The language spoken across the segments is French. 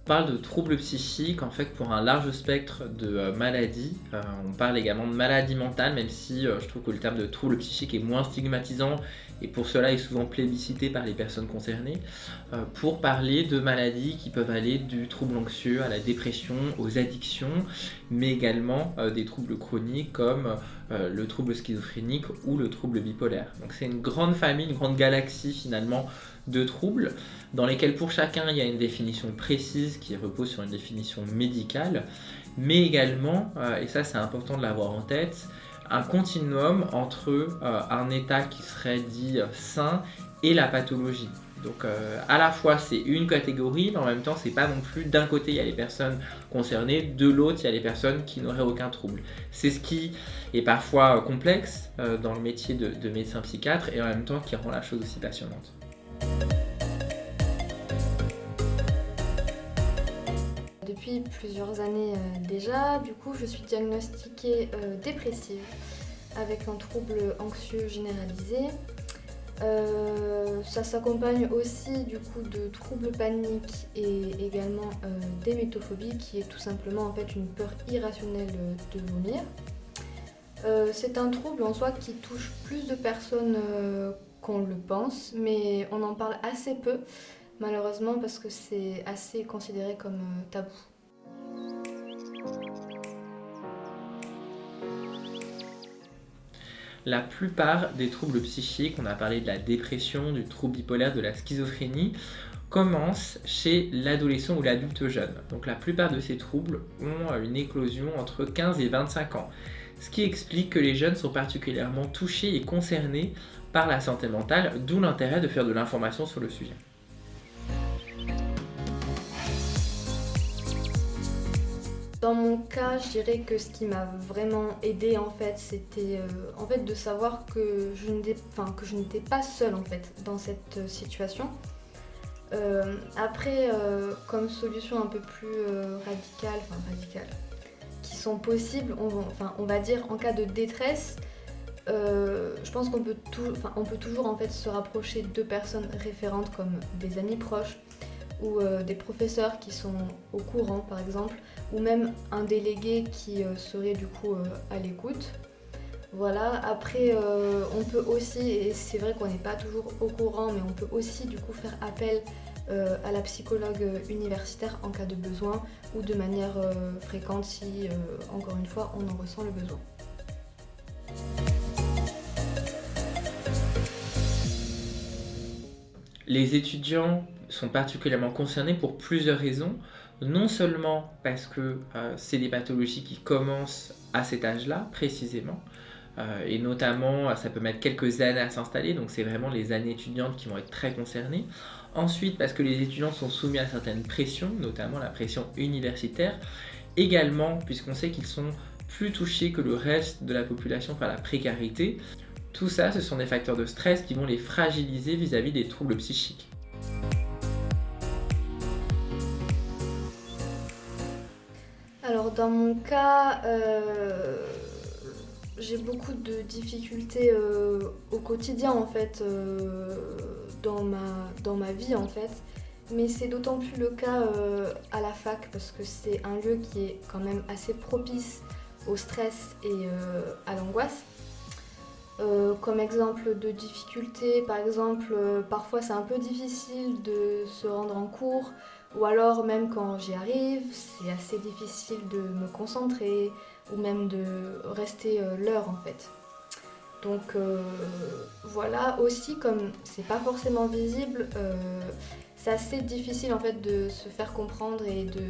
parle de troubles psychiques en fait pour un large spectre de maladies. On parle également de maladies mentales, même si je trouve que le terme de trouble psychique est moins stigmatisant et pour cela est souvent plébiscité par les personnes concernées, pour parler de maladies qui peuvent aller du trouble anxieux à la dépression, aux addictions, mais également des troubles chroniques comme le trouble schizophrénique ou le trouble bipolaire. Donc c'est une grande famille, une grande galaxie finalement de troubles dans lesquels pour chacun il y a une définition précise qui repose sur une définition médicale, mais également, et ça c'est important de l'avoir en tête, un continuum entre un état qui serait dit sain et la pathologie. Donc à la fois c'est une catégorie, mais en même temps c'est pas non plus d'un côté il y a les personnes concernées, de l'autre il y a les personnes qui n'auraient aucun trouble. C'est ce qui est parfois complexe dans le métier de médecin psychiatre et en même temps qui rend la chose aussi passionnante. Depuis plusieurs années déjà, du coup, je suis diagnostiquée dépressive avec un trouble anxieux généralisé. Ça s'accompagne aussi du coup de troubles paniques et également d'hémétophobie qui est tout simplement en fait une peur irrationnelle de vomir. C'est un trouble en soi qui touche plus de personnes qu'on le pense, mais on en parle assez peu malheureusement parce que c'est assez considéré comme tabou. La plupart des troubles psychiques, on a parlé de la dépression, du trouble bipolaire, de la schizophrénie, commencent chez l'adolescent ou l'adulte jeune. Donc la plupart de ces troubles ont une éclosion entre 15 et 25 ans. Ce qui explique que les jeunes sont particulièrement touchés et concernés par la santé mentale, d'où l'intérêt de faire de l'information sur le sujet. Dans mon cas, je dirais que ce qui m'a vraiment aidée en fait, c'était de savoir que je n'étais pas seule en fait dans cette situation. Après, comme solution un peu plus radicale, qui sont possibles, on va dire en cas de détresse, je pense qu'on peut, on peut toujours en fait se rapprocher de personnes référentes comme des amis proches ou des professeurs qui sont au courant par exemple, ou même un délégué qui serait du coup à l'écoute. Voilà, après on peut aussi, et c'est vrai qu'on n'est pas toujours au courant, mais on peut aussi du coup faire appel à la psychologue universitaire en cas de besoin ou de manière fréquente si encore une fois on en ressent le besoin. Les étudiants sont particulièrement concernés pour plusieurs raisons, non seulement parce que c'est des pathologies qui commencent à cet âge-là précisément, et notamment ça peut mettre quelques années à s'installer, donc c'est vraiment les années étudiantes qui vont être très concernées. Ensuite parce que les étudiants sont soumis à certaines pressions, notamment la pression universitaire, également puisqu'on sait qu'ils sont plus touchés que le reste de la population par la précarité. Tout ça, ce sont des facteurs de stress qui vont les fragiliser vis-à-vis des troubles psychiques. Alors dans mon cas, j'ai beaucoup de difficultés au quotidien en fait, dans ma vie en fait. Mais c'est d'autant plus le cas à la fac parce que c'est un lieu qui est quand même assez propice au stress et à l'angoisse. Comme exemple de difficulté, par exemple, parfois c'est un peu difficile de se rendre en cours, ou alors même quand j'y arrive, c'est assez difficile de me concentrer, ou même de rester l'heure en fait. Donc voilà, aussi comme c'est pas forcément visible, c'est assez difficile en fait de se faire comprendre et de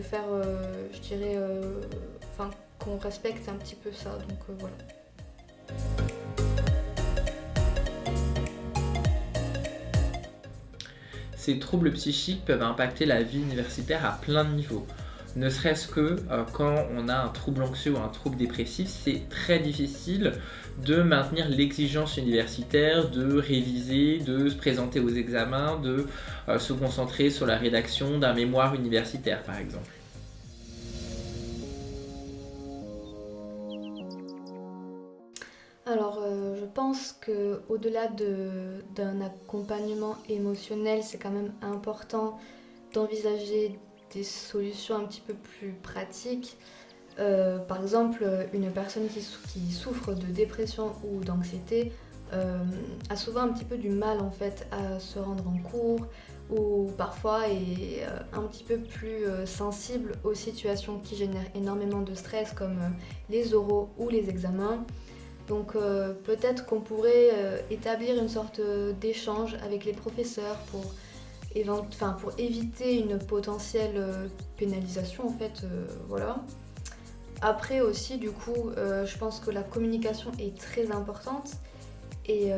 faire, je dirais, qu'on respecte un petit peu ça, donc voilà. Ces troubles psychiques peuvent impacter la vie universitaire à plein de niveaux. Ne serait-ce que quand on a un trouble anxieux ou un trouble dépressif, c'est très difficile de maintenir l'exigence universitaire, de réviser, de se présenter aux examens, de se concentrer sur la rédaction d'un mémoire universitaire par exemple. Alors, je pense que au-delà d'un accompagnement émotionnel, c'est quand même important d'envisager des solutions un petit peu plus pratiques. Par exemple, une personne qui souffre de dépression ou d'anxiété a souvent un petit peu du mal en fait à se rendre en cours ou parfois est un petit peu plus sensible aux situations qui génèrent énormément de stress comme les oraux ou les examens. Donc peut-être qu'on pourrait établir une sorte d'échange avec les professeurs pour éviter une potentielle pénalisation en fait, voilà. Après aussi du coup je pense que la communication est très importante et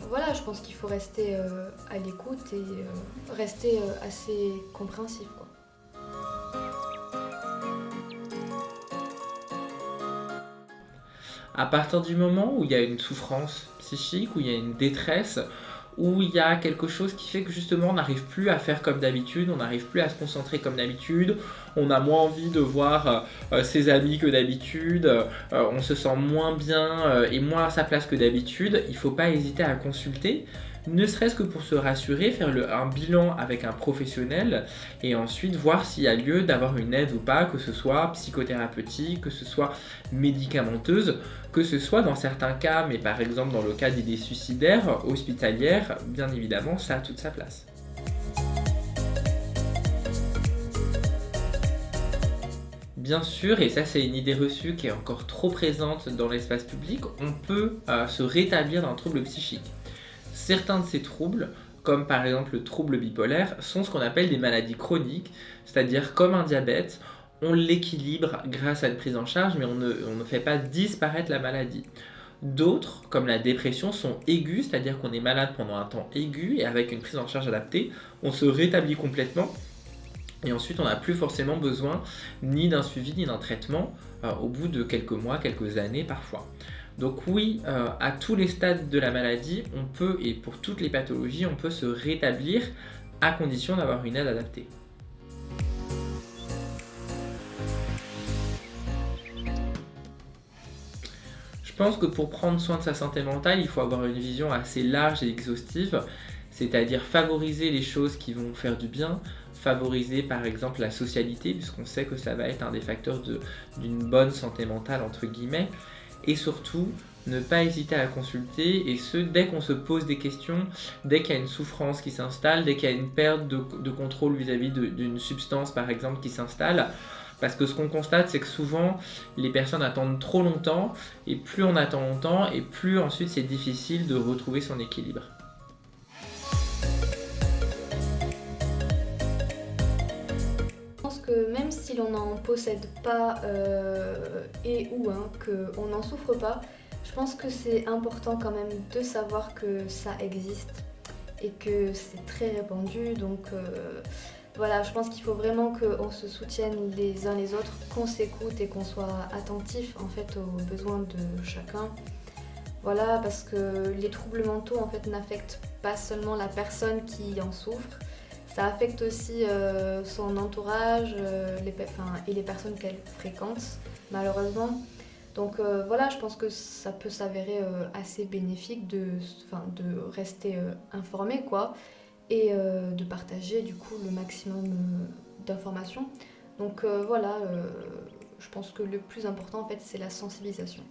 voilà, je pense qu'il faut rester à l'écoute et rester assez compréhensif quoi. À partir du moment où il y a une souffrance psychique, où il y a une détresse, où il y a quelque chose qui fait que justement on n'arrive plus à faire comme d'habitude, on n'arrive plus à se concentrer comme d'habitude, on a moins envie de voir ses amis que d'habitude, on se sent moins bien et moins à sa place que d'habitude, il ne faut pas hésiter à consulter, ne serait-ce que pour se rassurer, faire un bilan avec un professionnel et ensuite voir s'il y a lieu d'avoir une aide ou pas, que ce soit psychothérapeutique, que ce soit médicamenteuse, que ce soit dans certains cas, mais par exemple dans le cas d'idées suicidaires, hospitalières, bien évidemment, ça a toute sa place. Bien sûr, et ça c'est une idée reçue qui est encore trop présente dans l'espace public, on peut se rétablir d'un trouble psychique. Certains de ces troubles, comme par exemple le trouble bipolaire, sont ce qu'on appelle des maladies chroniques, c'est-à-dire comme un diabète, on l'équilibre grâce à une prise en charge, mais on ne fait pas disparaître la maladie. D'autres, comme la dépression, sont aigus, c'est-à-dire qu'on est malade pendant un temps aigu et avec une prise en charge adaptée, on se rétablit complètement et ensuite on n'a plus forcément besoin ni d'un suivi ni d'un traitement au bout de quelques mois, quelques années parfois. Donc oui, à tous les stades de la maladie, on peut, et pour toutes les pathologies, on peut se rétablir à condition d'avoir une aide adaptée. Je pense que pour prendre soin de sa santé mentale, il faut avoir une vision assez large et exhaustive, c'est-à-dire favoriser les choses qui vont faire du bien, favoriser par exemple la socialité, puisqu'on sait que ça va être un des facteurs d'une bonne santé mentale, entre guillemets, et surtout ne pas hésiter à la consulter, et ce dès qu'on se pose des questions, dès qu'il y a une souffrance qui s'installe, dès qu'il y a une perte de contrôle vis-à-vis d'une substance par exemple qui s'installe. Parce que ce qu'on constate, c'est que souvent, les personnes attendent trop longtemps, et plus on attend longtemps, et plus ensuite c'est difficile de retrouver son équilibre. Je pense que même si l'on n'en possède pas qu'on n'en souffre pas, je pense que c'est important quand même de savoir que ça existe et que c'est très répandu. Donc voilà, je pense qu'il faut vraiment qu'on se soutienne les uns les autres, qu'on s'écoute et qu'on soit attentif en fait aux besoins de chacun. Voilà, parce que les troubles mentaux en fait n'affectent pas seulement la personne qui en souffre, ça affecte aussi son entourage et les personnes qu'elle fréquente, malheureusement. Donc voilà, je pense que ça peut s'avérer assez bénéfique de rester informé, quoi, et de partager du coup le maximum d'informations. Donc voilà, je pense que le plus important en fait c'est la sensibilisation.